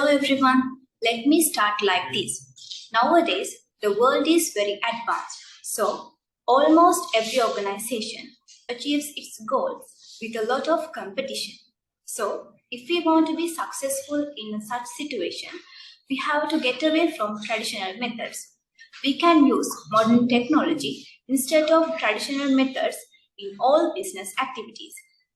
everyone, let me start like this. Nowadays, the world is very advanced, so almost every organization achieves its goals with a lot of competition. So, if we want to be successful in such situation, we have to get away from traditional methods. We can use modern technology instead of traditional methods in all business activities.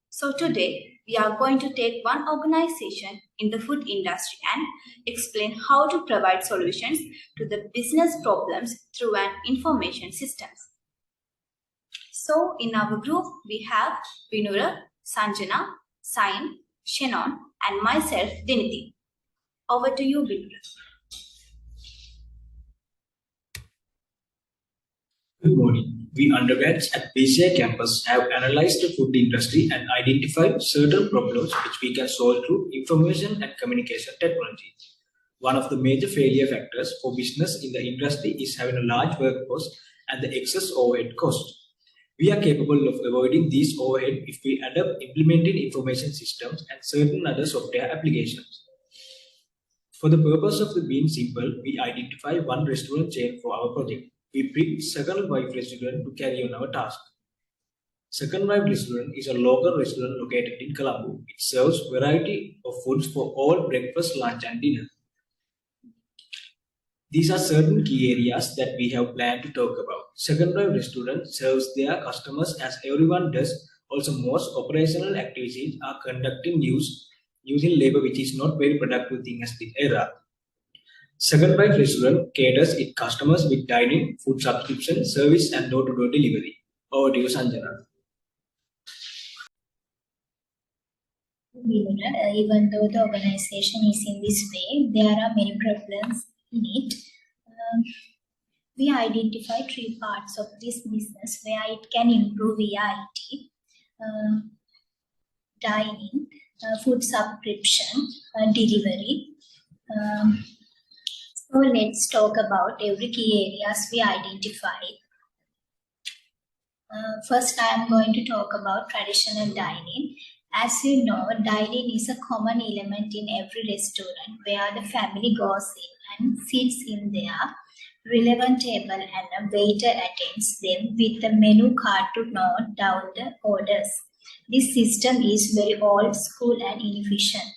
So today, we are going to take one organization in the food industry and explain how to provide solutions to the business problems through an information system. So in our group, we have Vinura, Sanjana, Sain, Shannon, and myself, Diniti. Over to you, Vinura. Good morning. We undergrads at BCI campus have analyzed the food industry and identified certain problems which we can solve through information and communication technology. One of the major failure factors for business in the industry is having a large workforce and the excess overhead cost. We are capable of avoiding these overhead if we adopt implemented information systems and certain other software applications. For the purpose of the being simple, we identify one restaurant chain for our project. We picked Second Wife Restaurant to carry on our task. Second Wife Restaurant is a local restaurant located in Colombo. It serves variety of foods for all breakfast, lunch and dinner. These are certain key areas that we have planned to talk about. Second Wife Restaurant serves their customers as everyone does. Also, most operational activities are conducted using labor, which is not very productive thing as the era. Second Wife Restaurant caters its customers with dining, food subscription, service and door-to-door delivery. Over to you, Sanjana. Even though the organization is in this way, there are many problems in it. We identify three parts of this business where it can improve via IT, dining, food subscription, delivery. So let's talk about every key areas we identify. First, I am going to talk about traditional dining. As you know, dining is a common element in every restaurant where the family goes in and sits in their relevant table and a waiter attends them with a menu card to note down the orders. This system is very old school and inefficient.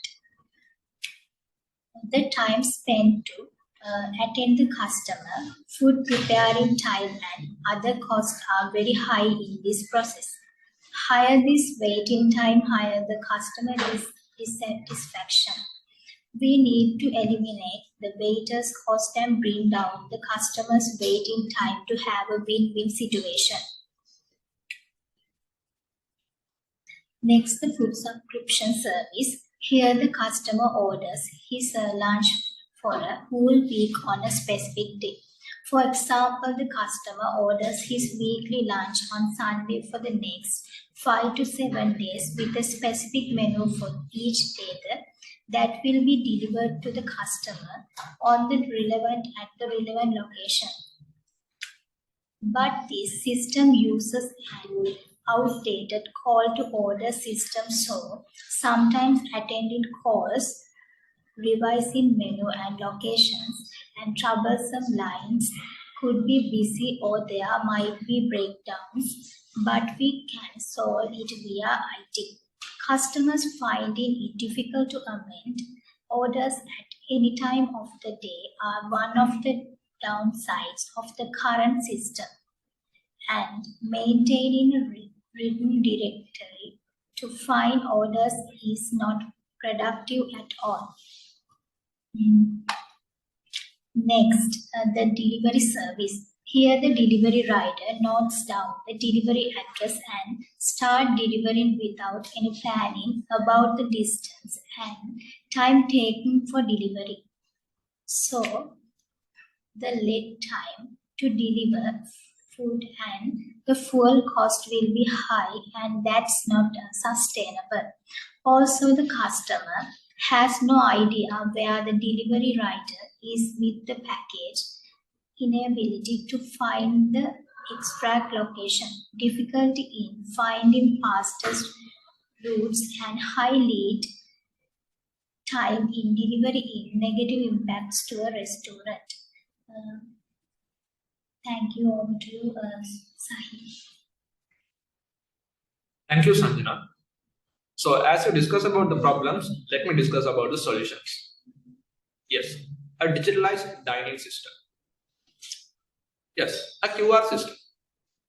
The time spent to attend the customer, food preparing time and other costs are very high in this process. Higher this waiting time, higher the customer dissatisfaction. We need to eliminate the waiter's cost and bring down the customer's waiting time to have a win-win situation. Next, the food subscription service. Here the customer orders his lunch for a whole week on a specific day. For example, the customer orders his weekly lunch on Sunday for the next 5 to 7 days with a specific menu for each day that will be delivered to the customer at the relevant location. But this system uses an outdated call to order system, so sometimes attending calls, revising menu and locations, and troublesome lines could be busy or there might be breakdowns, but we can solve it via IT. Customers finding it difficult to amend orders at any time of the day are one of the downsides of the current system, and maintaining a written directory to find orders is not productive at all. Next, the delivery service. Here the delivery rider notes down the delivery address and start delivering without any planning about the distance and time taken for delivery. So the lead time to deliver food and the fuel cost will be high, and that's not sustainable. Also, the customer has no idea where the delivery rider is with the package, inability to find the extract location, difficulty in finding fastest routes, and high lead time in delivery in negative impacts to a restaurant. Thank you. Over to you, Sahil. Thank you, Sanjana. So as you discuss about the problems, let me discuss about the solutions. Yes, a digitalized dining system. Yes, a QR system.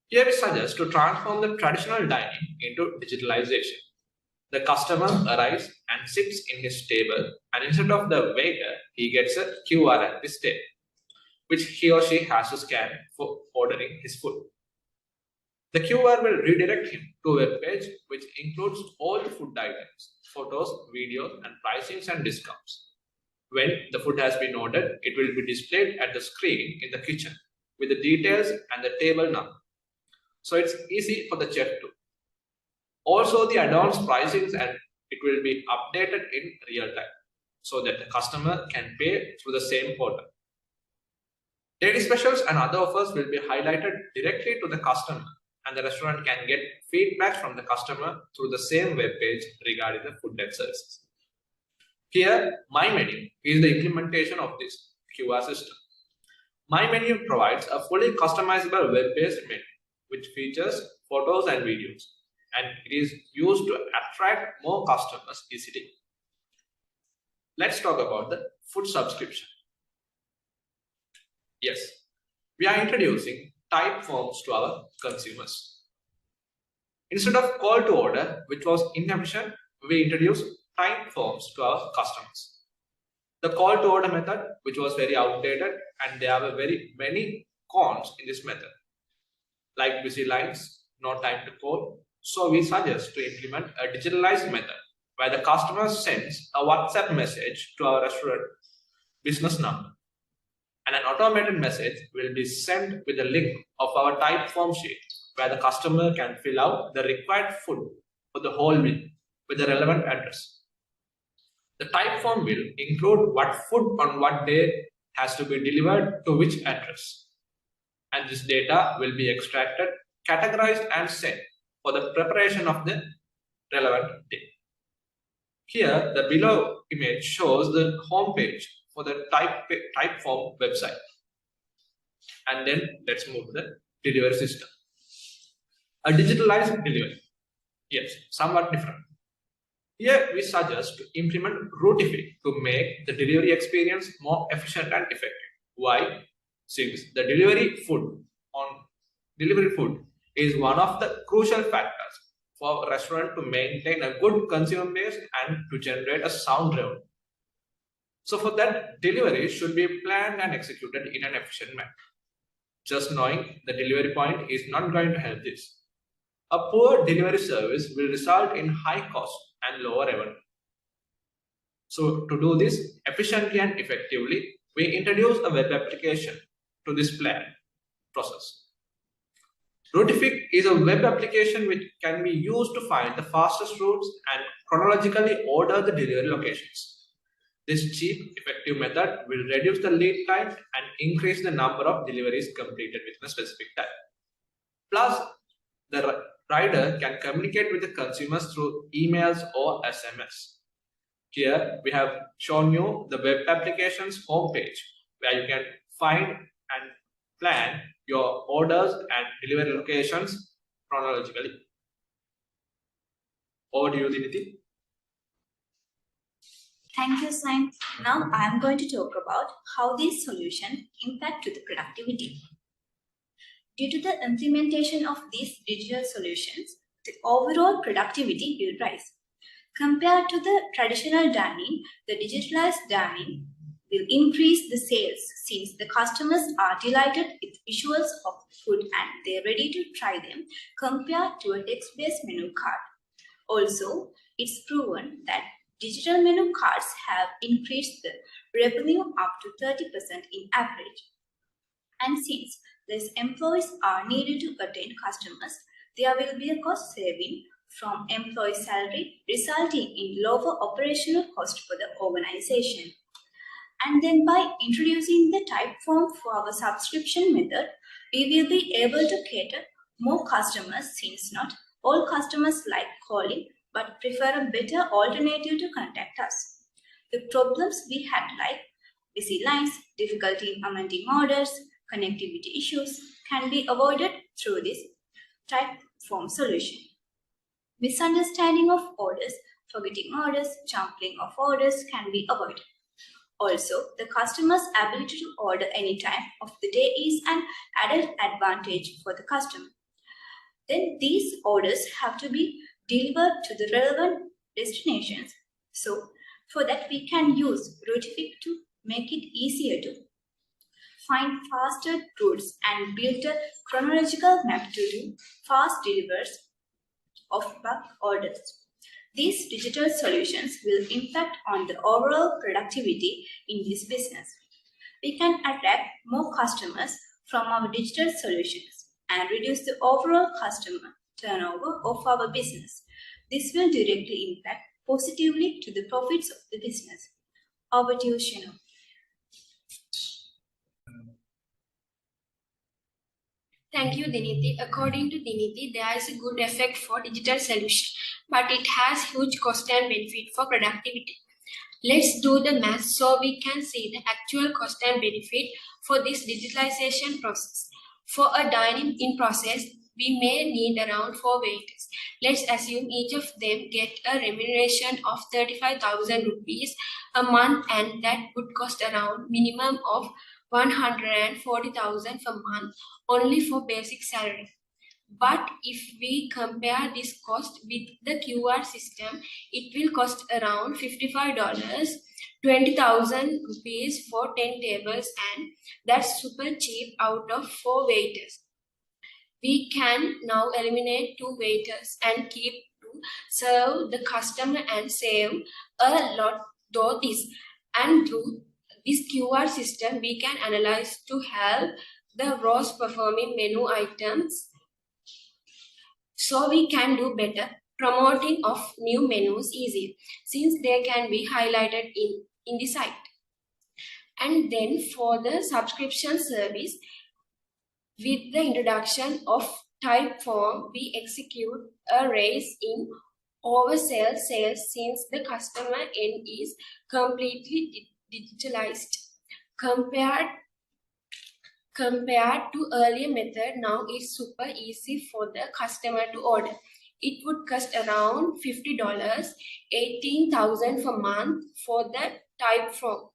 Here we suggest to transform the traditional dining into digitalization. The customer arrives and sits in his table, and instead of the waiter, he gets a QR at this table, which he or she has to scan for ordering his food. The QR will redirect him to a web page which includes all the food items, photos, videos, and pricings and discounts. When the food has been ordered, it will be displayed at the screen in the kitchen with the details and the table number. So it's easy for the chef to. Also, the advanced pricings and it will be updated in real time so that the customer can pay through the same portal. Daily specials and other offers will be highlighted directly to the customer, and the restaurant can get feedback from the customer through the same web page regarding the food and services. Here, My Menu is the implementation of this QR system. My Menu provides a fully customizable web-based menu which features photos and videos, and it is used to attract more customers easily. Let's talk about the food subscription. Yes, we are introducing type forms to our consumers. Instead of call to order, which was inefficient, we introduced type forms to our customers. The call to order method, which was very outdated, and there are very many cons in this method, like busy lines, no time to call. So we suggest to implement a digitalized method where the customer sends a WhatsApp message to our restaurant business number, and an automated message will be sent with a link of our type form sheet where the customer can fill out the required food for the whole week with the relevant address. The type form will include what food on what day has to be delivered to which address, and this data will be extracted, categorized, and sent for the preparation of the relevant day. Here, the below image shows the home page for the type form website. And then let's move to the delivery system. A digitalized delivery. Yes, somewhat different. Here we suggest to implement Routify to make the delivery experience more efficient and effective. Why? Since the delivery food is one of the crucial factors for a restaurant to maintain a good consumer base and to generate a sound revenue. So for that, delivery should be planned and executed in an efficient manner. Just knowing the delivery point is not going to help this. A poor delivery service will result in high cost and lower revenue. So to do this efficiently and effectively, we introduce a web application to this plan process. Routify is a web application which can be used to find the fastest routes and chronologically order the delivery locations. This cheap, effective method will reduce the lead time and increase the number of deliveries completed within a specific time. Plus, the rider can communicate with the consumers through emails or SMS. Here, we have shown you the web application's homepage where you can find and plan your orders and delivery locations chronologically. Over to you, Diniti. Thank you, Saim. Now I am going to talk about how these solutions impact to the productivity. Due to the implementation of these digital solutions, the overall productivity will rise. Compared to the traditional dining, the digitalized dining will increase the sales since the customers are delighted with visuals of food and they're ready to try them compared to a text-based menu card. Also, it's proven that digital menu cards have increased the revenue up to 30% in average. And since these employees are needed to attend customers, there will be a cost saving from employee salary, resulting in lower operational cost for the organization. And then by introducing the type form for our subscription method, we will be able to cater more customers since not all customers like calling but prefer a better alternative to contact us. The problems we had like busy lines, difficulty in amending orders, connectivity issues can be avoided through this type form solution. Misunderstanding of orders, forgetting orders, jumping of orders can be avoided. Also, the customer's ability to order any time of the day is an added advantage for the customer. Then these orders have to be delivered to the relevant destinations. So, for that we can use Routific to make it easier to find faster routes and build a chronological map to do fast deliveries of bulk orders. These digital solutions will impact on the overall productivity in this business. We can attract more customers from our digital solutions and reduce the overall customer turnover of our business. This will directly impact positively to the profits of the business. Over to you, Shinu. Thank you, Diniti. According to Diniti, there is a good effect for digital solution, but it has huge cost and benefit for productivity. Let's do the math so we can see the actual cost and benefit for this digitalization process. For a dining-in process, we may need around 4 waiters. Let's assume each of them get a remuneration of 35,000 rupees a month, and that would cost around minimum of 140,000 per month only for basic salary. But if we compare this cost with the QR system, it will cost around $55, 20,000 rupees for 10 tables, and that's super cheap out of 4 waiters. We can now eliminate 2 waiters and keep to serve the customer and save a lot though this. And through this QR system, we can analyze to help the worst performing menu items so we can do better promoting of new menus easier since they can be highlighted in the site. And then for the subscription service, with the introduction of type form, we execute a raise in oversell sales since the customer end is completely digitalized. Compared to earlier method, now it's super easy for the customer to order. It would cost around $50, 18,000 per month for the type form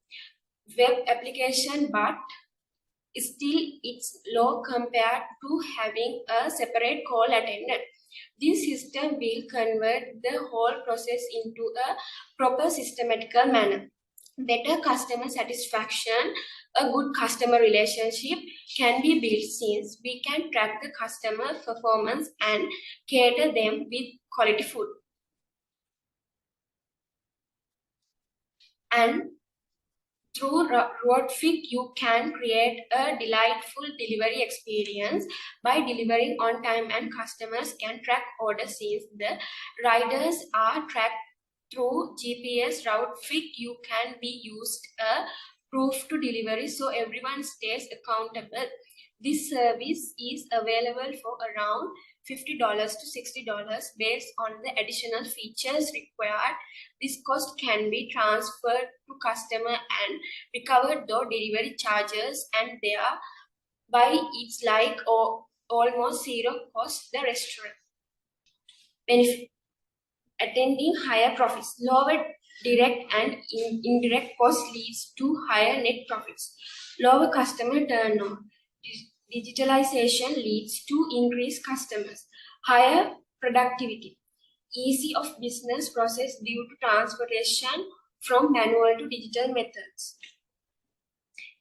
web application, but still it's low compared to having a separate call attendant. This system will convert the whole process into a proper systematical manner. Better customer satisfaction, a good customer relationship can be built since we can track the customer performance and cater them with quality food. And through Roadfig, you can create a delightful delivery experience by delivering on time, and customers can track orders since the riders are tracked through GPS. Roadfig, you can be used a proof to delivery so everyone stays accountable. This service is available for around $50 to $60 based on the additional features required. This cost can be transferred to customer and recovered though delivery charges, and thereby it's like almost zero cost the restaurant. Benefit: attending higher profits. Lower direct and indirect cost leads to higher net profits. Lower customer turnover. Digitalization leads to increased customers. Higher productivity. Easy of business process due to transformation from manual to digital methods.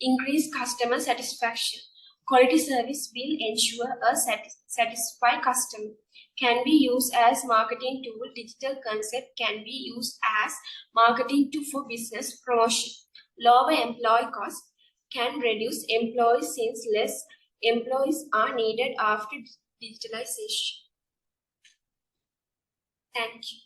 Increased customer satisfaction. Quality service will ensure a satisfied customer. Can be used as marketing tool. Digital concept can be used as marketing tool for business promotion. Lower employee cost can reduce employees since less employees are needed after digitalization. Thank you.